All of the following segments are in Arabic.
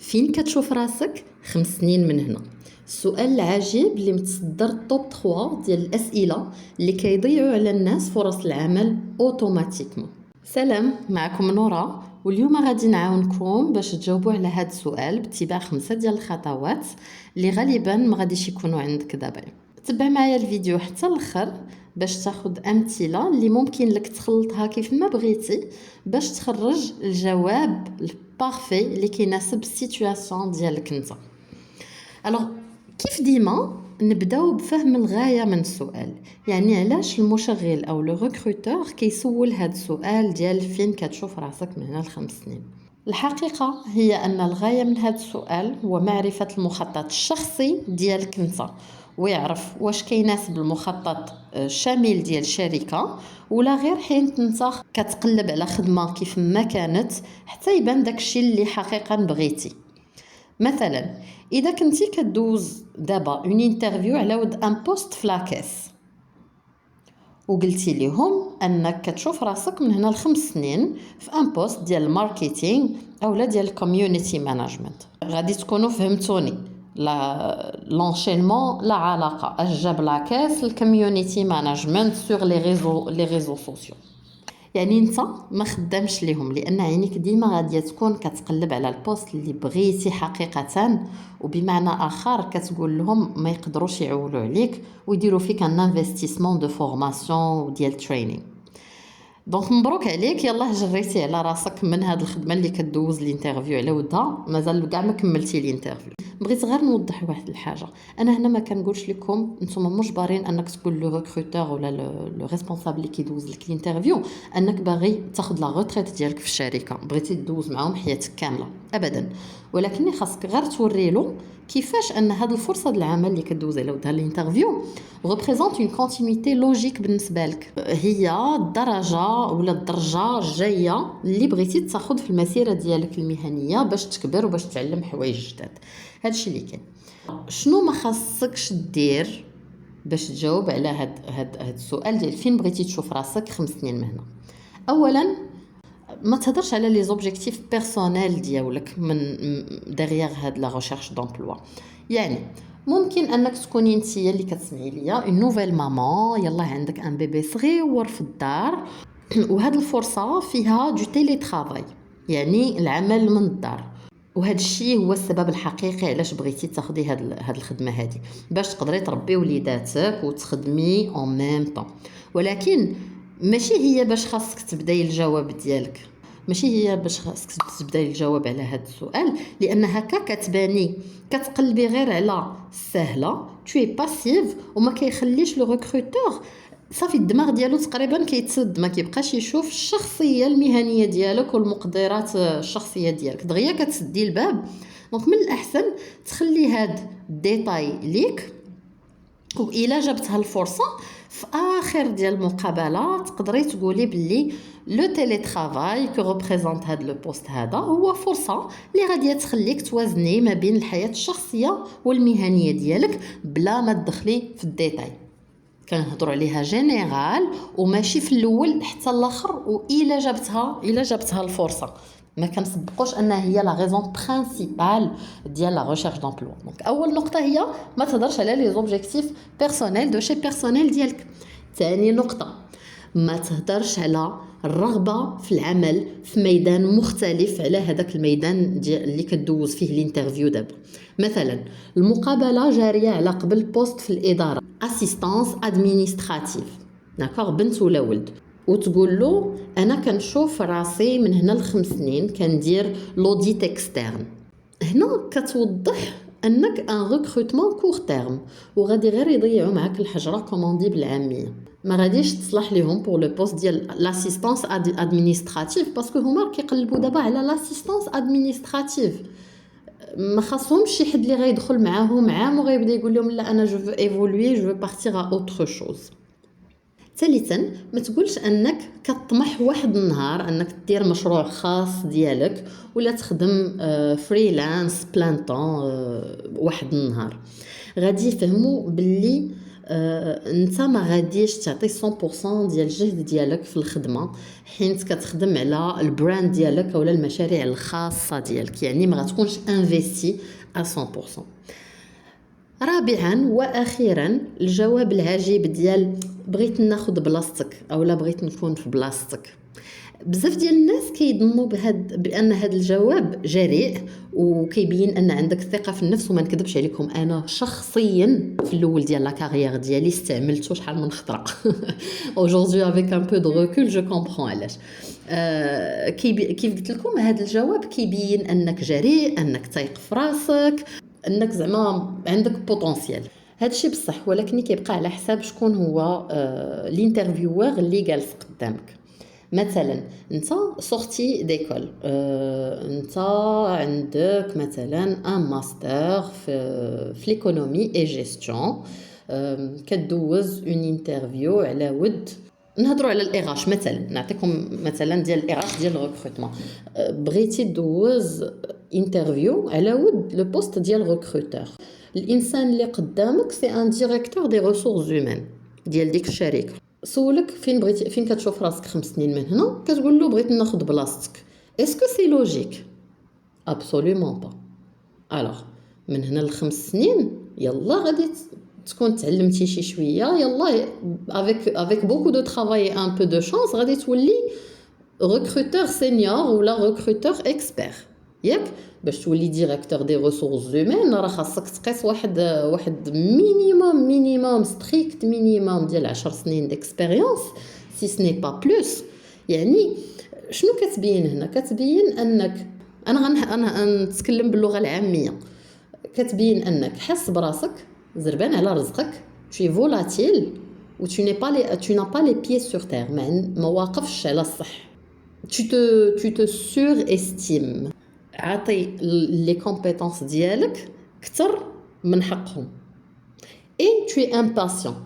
فين كتشوف راسك 5 سنين من هنا؟ السؤال العجيب اللي متصدر توب 3 ديال الاسئله اللي كيضيعوا على الناس فرص العمل اوتوماتيكمون. سلام، معكم نورا، واليوم غادي نعاونكم باش تجاوبوا على هذا السؤال باتباع 5 ديال الخطوات اللي غالبا ما غاديش يكونوا عندك دابا. تبع معايا الفيديو حتى الاخر باش تاخد امثله اللي ممكن لك تخلطها كيف ما بغيتي باش تخرج الجواب البارفي اللي كيناسب السيتوياسيون ديالك انت. الوغ كيف ديما نبداو بفهم الغايه من السؤال، يعني علاش المشغل او لو ريكروتور كيسول هذا السؤال ديال فين كتشوف راسك من هنا ل5 سنين. الحقيقه هي ان الغايه من هذا السؤال هو معرفه المخطط الشخصي ديالك انت، ويعرف واش كيناسب المخطط الشامل ديال الشركه ولا غير حين انت كتقلب على خدمه كيف ما كانت حتى يبان داكشي اللي حقيقه بغيتي. مثلا اذا كنتي كدوز دابا اون انترفيو على ود ان بوست فلاكيس وقلتي لهم انك كتشوف راسك من هنا ل5 سنين في ان بوست ديال الماركتينغ او لا ديال الكوميونيتي مانجمنت، غادي تكونوا فهمتوني لا لونشينمون لا علاقه اش جاب لاكاس الكوميونيتي مانجمنت سور لي ريزو سوسيو. يعني انت ما خدامش ليهم لان عينيك ديما غاديه تكون كتقلب على البوست اللي بغيتي حقيقه، وبمعنى اخر كتقول لهم ما يقدروش يعولوا عليك ويديروا فيك ان انفستيسمون دو فورماسيون ديال ترينينغ. دونك مبروك عليك، يلا جريتي على راسك من هاد الخدمه اللي كدوز الانترفيو على ودها، مازال كاع ما كملتي الانترفيو. بغيت غير نوضح واحد الحاجه، انا هنا ما كنقولش لكم نتوما مجبرين انك تقول لو ريكروتور ولا لو ريسبونسابل اللي كيدوز لك الانترفيو انك باغي تاخذ لا ريتريت ديالك في الشركه، بغيتي تدوز معاهم حياتك كامله ابدا، ولكن خاصك غير توري له كيفاش ان هذه الفرصه ديال العمل اللي كدوز على ودها الانترفيو ريبريزونت اون كونتينيتي لوجيك بالنسبه لك، هي الدرجه ولا الدرجه الجايه اللي بغيتي تاخذ في المسيره ديالك المهنيه باش تكبر وباش تعلم حوايج جداد. هادشي اللي كاين. شنو ما خاصكش دير باش تجاوب على هاد السؤال ديال فين بغيتي تشوف راسك 5 سنين من هنا؟ اولا ما تهضرش على لي زوبجيكتيف بيرسونيل ديالك من دغيغ هاد لا ريشيرش دومبلوا. يعني ممكن انك تكوني نتيا اللي كتسمعي ليا اون نوفيل مامان، يلا عندك ان بيبي صغير في الدار وهاد الفرصه فيها دو تيلي ترافاي، يعني العمل من الدار، وهذا الشيء هو السبب الحقيقي علاش بغيتي تاخدي هاد الخدمه هذه باش تقدري تربي وليداتك وتخدمي اون ميم طون. ولكن ماشي هي باش خاصك تبداي الجواب ديالك، ماشي هي باش خاصك تبداي الجواب على هذا السؤال، لان هكا كتباني كتقلبي غير على السهله توي باسيف وما كيخليش لو ريكروتور صافي الدماغ ديالو تقريبا كيتسد، ما كيبقاش يشوف الشخصيه المهنيه ديالك والمقدرات الشخصيه ديالك، دغيا كتسدي الباب. دونك من الاحسن تخلي هاد الديتاي ليك، وإلا جابتها الفرصه في اخر ديال المقابله تقدري تقولي بلي لو تيلي ترافاي كو ريبريزونت هاد لو بوست هذا هو فرصه اللي غادي تخليك توازني ما بين الحياه الشخصيه والمهنيه ديالك بلا ما تدخلي في الديتاي. كنهضروا عليها جينيرال وماشي في الاول حتى الاخر، والا جابتها الفرصه ما كنصدقوش انها هي لا ريزون برينسيبال ديال لا ريشيرش دومبلوا. دونك اول نقطه هي ما تهضرش على لي زوبجيكتيف بيرسونيل دو شي بيرسونيل ديالك. ثاني نقطه ما تهضرش على الرغبه في العمل في ميدان مختلف على هذاك الميدان اللي كدوز فيه الانترفيو دابا. مثلا المقابله جاريه على قبل بوست في الاداره اسيستانس ادمينستراتيف، داكوغ، بنت ولا ولد، وتقول له انا كنشوف راسي من هنا ل5 سنين كندير لوديت اكسترن. هنا كتوضح انك ان ريكروتمون كور تيرم وغادي غير يضيعوا معاك الحجره كوموندي بالعاميه، ما غاديش تصلح لهم بور لو بوست ديال لاسيستانس ادمينستراتيف باسكو هما كيقلبوا دابا على لاسيستانس ادمينستراتيف، ما خاصهمش شي حد اللي غيدخل معاهم عام وغيبدا يقول لهم لا انا جو فو ايفولوي جو فو بارتير ا اوتر شوز. ثالثا ما تقولش انك كطمح واحد النهار انك دير مشروع خاص ديالك ولا تخدم فريلانس بلان طون واحد النهار. غادي يفهموا باللي انت ما غاديش تعطي 100% ديال الجهد ديالك في الخدمه حيت كتخدم على البراند ديالك ولا المشاريع الخاصه ديالك، يعني ما غتكونش انفيستي 100%. رابعا واخيرا الجواب العجيب ديال بغيت ناخذ بلاصتك اولا بغيت نكون في بلاصتك. بزاف ديال الناس كيظنوا بان هذا الجواب جريء وكيبين ان عندك الثقه في النفس. وما نكذبش عليكم، انا شخصيا في الاول ديال لا كارير ديالي استعملته شحال من خطره. aujourd'hui avec un peu de recul je comprends علاش. كيف قلت لكم هذا الجواب كيبين انك جريء، انك تايق في راسك، انك زعما عندك بوتونسيال. هادشي بصح، ولكن كيبقى على حساب شكون هو الانترفيوور اللي جالس قدامك. مثلا انت سورتي ديكول، انت عندك مثلا ان ماستر في ليكونومي اي جيستيون، كدوز اون انترفيو على ود نهضروا على الاغاش مثلا، نعطيكم مثلا ديال الاغاش ديال الريكروتمون. بغيتي دوز انترفيو على ود لو بوست ديال ريكروتور. الانسان اللي قدامك سي ان ديريكتور دي ريسورس هيومان ديال ديك الشركه. سولك فين كتشوف راسك 5 سنين من هنا، كتقول له بغيت ناخذ بلاصتك. اسكو سي لوجيك؟ ابسولومون با. الوغ من هنا ل5 سنين يلا غادي تكون تعلمتي شي شويه، يلا avec beaucoup de travail et un peu de chance غادي تولي recruteur senior ولا recruteur expert. ياك باش تولي ديريكتور دي ريسورس هيومان راه خاصك تقيس واحد مينيموم ستريكت مينيموم ديال 10 سنين ديكسبيريونس سي سني با بلوس. يعني شنو كتبين هنا؟ كتبين انك انا نتكلم باللغه العاميه، كتبين انك حس براسك زربان على رزقك، tu es volatile و tu n'as pas les pieds sur terre، ما واقفش على الصح. tu te surestimes، عطي لي كومبيتونس ديالك كتر من حقهم. et tu es impatient،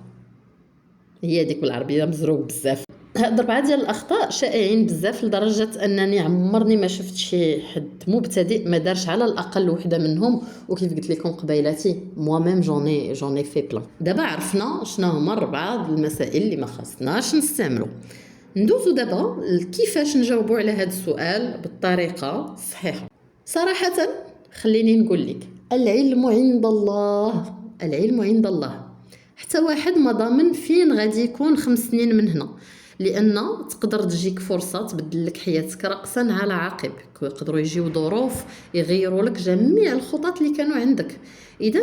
هي ديك بالعربيه مزروق بزاف. هاد 4 ديال الاخطاء شائعين بزاف لدرجه انني عمرني ما شفت شي حد مبتدئ ما دارش على الاقل وحده منهم. وكيف قلت لكم قبيلاتي موا ميم جوني في بلان. دابا عرفنا شنو هما 4 المسائل اللي ما خاصناش نستعملوا. ندوزو دابا كيفاش نجاوبوا على هذا السؤال بالطريقه الصحيحه. صراحه خليني نقول لك، العلم عند الله، العلم عند الله. حتى واحد ما ضامن فين غادي يكون 5 سنين من هنا، لان تقدر تجيك فرصه تبدل لك حياتك راسا على عقب. يقدروا يجيو ظروف يغيروا لك جميع الخطط اللي كانوا عندك. اذا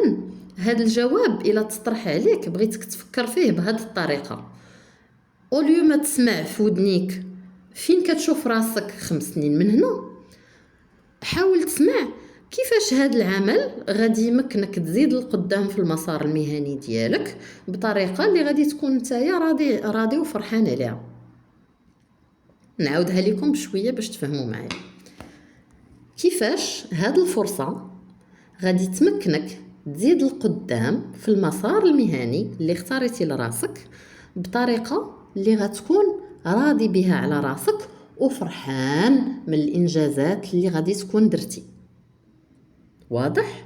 هذا الجواب الى تطرح عليك بغيتك تفكر فيه بهذه الطريقه. اوليو ما تسمع في ودنيك فين كتشوف راسك 5 سنين من هنا، حاول تسمع كيفاش هذا العمل غادي يمكنك تزيد القدام في المسار المهني ديالك بطريقه اللي غادي تكون نتايا راضي وفرحان عليها. نعاودها لكم بشويه باش تفهموا معايا كيفاش هذه الفرصه غادي تمكنك تزيد القدام في المسار المهني اللي اختاريتي لراسك بطريقه اللي غتكون راضي بها على راسك وفرحان من الانجازات اللي غادي تكون درتي. واضح؟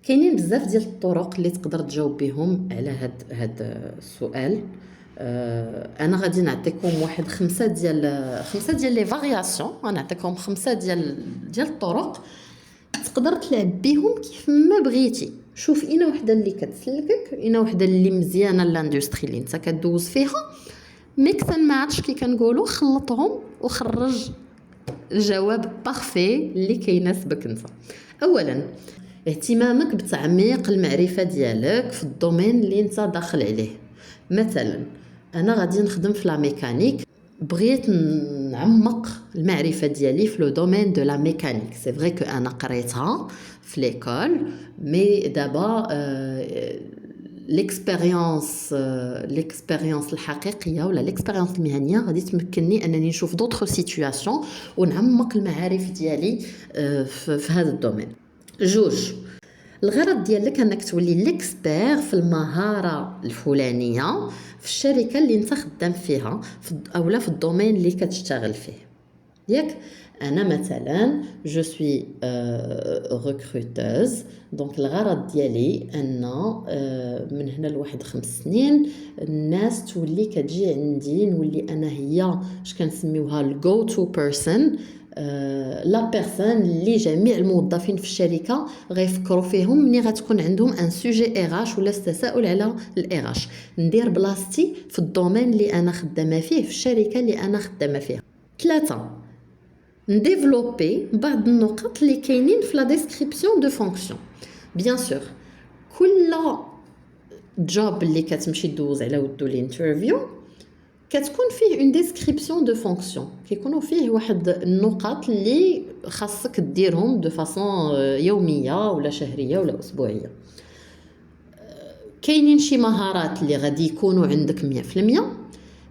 كاينين بزاف ديال الطرق اللي تقدر تجاوب بهم على هاد السؤال. انا غادي نعطيكم واحد 5 ديال لي فارياسيون، غنعطيكم 5 ديال الطرق تقدر تلعب بهم كيف ما بغيتي. شوف اينا وحده اللي كتسلكك، اينا وحده اللي مزيانه لاندستري اللي انت كدوز فيها، ميكس ما عرفتش كي كنقولوا، خلطهم وخرج الجواب بارفي اللي كيناسبك انت. اولا اهتمامك بتعميق المعرفه ديالك في الدومين اللي انت داخل عليه. مثلا انا غادي نخدم في لا ميكانيك، بغيت نعمق المعرفه ديالي في لو دومين دو لا ميكانيك. سي فري كو انا قريتها في ليكول، مي دابا ليكسبيريونس الحقيقيه ولا ليكسبيريونس المهنيه غادي تمكنني انني نشوف دوطخ سيتوياسيون ونعمق المعارف ديالي في هذا الدومين. 2 الغرض ديالك انك تولي ليكسبير في المهاره الفلانيه في الشركه اللي انت خدام فيها اولا في الدومين اللي كتشتغل فيه. ياك انا مثلا جو سوي ريكروتوز. دونك الغرض ديالي ان من هنا لواحد 5 سنين الناس تولي كتجي عندي، نولي انا هي اش كنسميوها الجو تو بيرسون، لا بيرسون اللي جميع الموظفين في الشركه غيفكروا فيهم ملي غتكون عندهم ان سوجي ايغاش ولا استساؤل على الايغاش. ندير بلاصتي في الدومين اللي انا خدامه فيه في الشركه اللي انا خدامه فيها. 3 نديفلوبي بعض النقط اللي كاينين في لا ديسكريبسيون دو فونكسيون. بيان سور كل جوب اللي كتمشي دوز على ودو الانترفيو كتكون فيه اون ديسكريبسيون دو فونكسيون، كيكونوا فيه واحد النقاط اللي خاصك ديرهم دو فاصون يوميه ولا شهريه ولا اسبوعيه. كاينين شي مهارات اللي غادي يكونوا عندك 100%،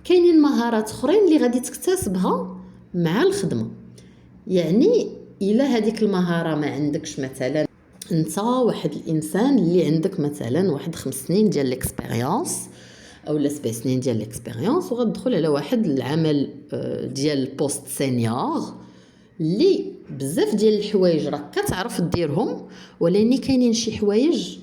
كاينين مهارات اخرين اللي غادي تكتسبها مع الخدمه. يعني الا هذيك المهاره ما عندكش، مثلا انت واحد الانسان اللي عندك مثلا واحد 5 سنين ديال الاكسبيريونس او 7 سنين ديال الاكسبيريونس، وغتدخل على واحد العمل ديال بوست سينيور اللي بزاف ديال الحوايج راك كتعرف ديرهم، ولكن كاينين شي حوايج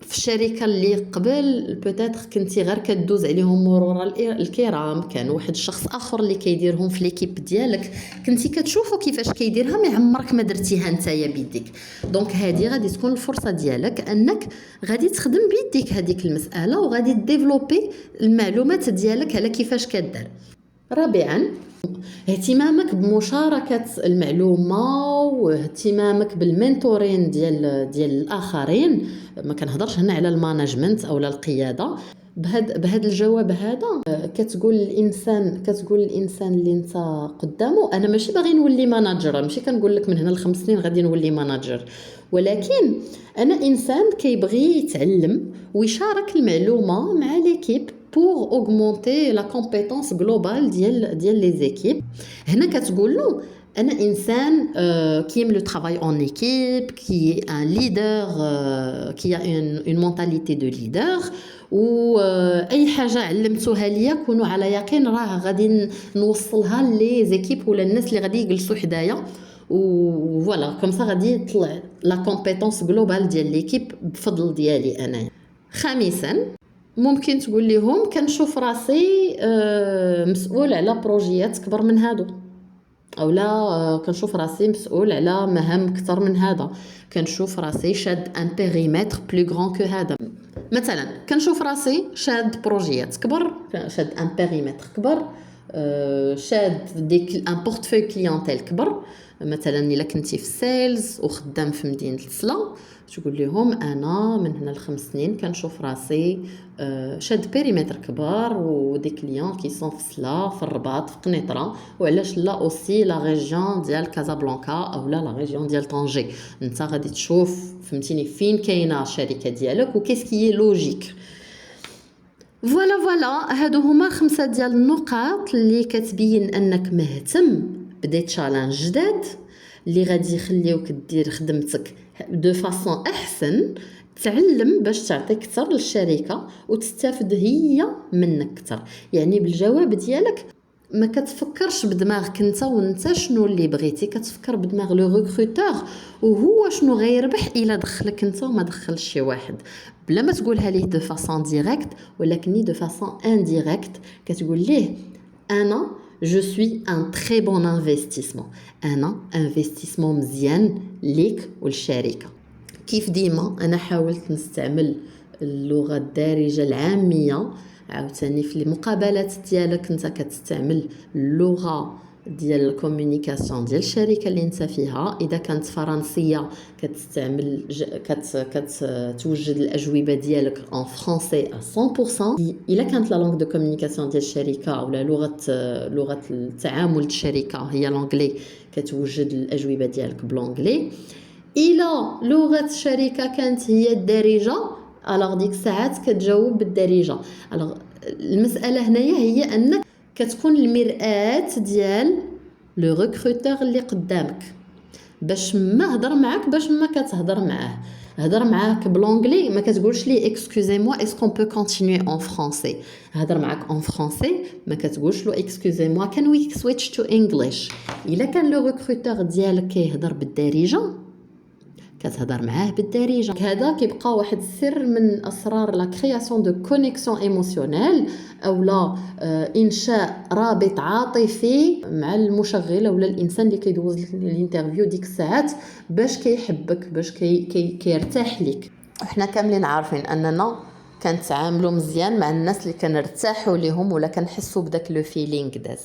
في الشركه اللي قبل بوتيتر كنتي غير كدوز عليهم مرور الكرام، كان واحد الشخص اخر اللي كيديرهم في ليكيب ديالك، كنتي كتشوفو كيفاش كيديرها ما عمرك ما درتيها نتايا بيديك. دونك هذه غادي تكون الفرصه ديالك انك غادي تخدم بيديك هذيك المساله، وغادي ديفلوبي المعلومات ديالك على كيفاش كدار. رابعا اهتمامك بمشاركه المعلومه واهتمامك بالمنتورين ديال الاخرين. ما كنهضرش هنا على المانجمنت او القياده. بهذا الجواب هذا كتقول الانسان اللي انت قدامه انا ماشي باغي نولي ماناجر، ماشي كنقول لك من هنا ل5 سنين غادي نولي ماناجر، ولكن انا انسان كيبغي يتعلم ويشارك المعلومه مع ليكيب pour augmenter la compétence globale ديال les équipes. هنا كتقول له انا انسان qui aime le travail en équipe, qui est un leader, qui a une mentalité de leader. و اي حاجه علمتوها ليا كونوا على يقين راه غادي نوصلها لي زيكيب ولا الناس اللي غادي يجلسوا حدايا، و فوالا كوم سا غادي يطلع لا كومبيتونس جلوبال ديال ليكيب بفضل ديالي انا. خامسا ممكن تقول لهم كنشوف راسي مسؤول على بروجيات كبر من هادو، او لا كنشوف راسي مسؤول على مهام اكثر من هذا، كنشوف راسي شاد ان بيريمتر بلو غران كو هذا. مثلا كنشوف راسي شاد بروجيات كبر، شاد ان بيريمتر كبر، شاد ديك ان بورتفوي كليونتيل كبر. مثلا الا كنتي في سيلز وخدام في مدينه السلا، تقول لهم انا من هنا ل5 سنين كنشوف راسي شاد بيريمتر كبار ودي كليون كي سون في سلا، في الرباط، في قنيطره، وعلاش لا اوسي لا ريجيون ديال كازابلانكا او لا ريجيون ديال طنجي. انت غادي تشوف فهمتيني فين كاينه الشركه ديالك وكيسكي لوجيك. فوالا هادو هما 5 ديال النقاط اللي كتبين انك مهتم بدي تشالنج جداد اللي غادي يخليوك دير خدمتك دو فاصون احسن، تعلم باش تعطي اكثر للشركه وتستافد هي منك اكثر. يعني بالجواب ديالك ما كتفكرش بدماغك انت وانت شنو اللي بغيتي، كتفكر بدماغ لو ريكروتور وهو شنو غيربح الا دخلك انت وما دخلش شي واحد، بلا ما تقولها ليه دو فاصون ديريكت ولكن دو فاصون انديريكت. كتقول ليه انا je suis un très bon investissement، انا انفستيسمون مزيان ليك والشركه. كيف ديما انا حاولت نستعمل اللغه الدارجه العاميه، عاوتاني في المقابلات ديالك انت كتستعمل اللغه ديال الكومونيكاسيون ديال الشركه اللي انت فيها. اذا كانت فرنسيه كتستعمل كتوجد الاجوبه ديالك ان فرونسي 100%. اذا كانت لا لونغ دو كومونيكاسيون ديال الشركه او لغه التعامل الشركه هي لونغلي، كتوجد الاجوبه ديالك بلونغلي. الى لغه الشركه كانت هي الدارجه، الوغ ديك الساعات كتجاوب بالدارجه. الوغ المساله هنايا هي انك كتكون المرآة ديال لو ريكروتور اللي قدامك، باش ما هضر معاك باش ما كتهضر معاه. هضر معاك بلونجلي ما كتقولش ليه اكسكوزي موا اسكو بو كونتينيي اون فرونسي. هضر معاك اون فرونسي ما كتقولش له اكسكوزي موا كان وي سويتش تو انجلش. الا كان لو ريكروتور ديالك كيهضر بالدارجه كتهضر معاه بالدارجه. هذا كيبقى واحد السر من اسرار لا كرياسيون دو كونيكسيون ايموسيونيل او لا انشاء رابط عاطفي مع المشغل او الانسان اللي كيدوز الانترفيو ديك الساعات باش كيحبك باش كيرتاح ليك. وحنا كاملين عارفين اننا كنتعاملوا مزيان مع الناس اللي كنرتاحوا ليهم ولا كنحسوا بداك لو فيلينغ داز.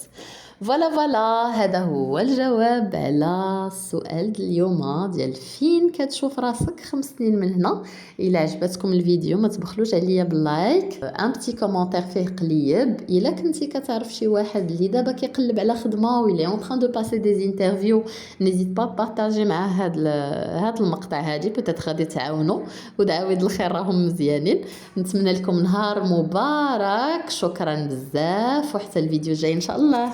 فوالا هذا هو الجواب على السؤال اليوم ديال فين كتشوف راسك 5 سنين من هنا. الا عجبتكم الفيديو ما تبخلوش عليا باللايك ان بتي كومونتير فيه قليب. الا كنتي كتعرف شي واحد اللي دابا كيقلب على خدمه ويلي اون تران دو باسي دي انترفيو نيزيت با بارطاجي مع هاد المقطع هادي بوتيت غادي تعاونوا ودعاويد الخير راهم مزيانين. نتمنى لكم نهار مبارك. شكرا بزاف وحتى الفيديو الجاي ان شاء الله.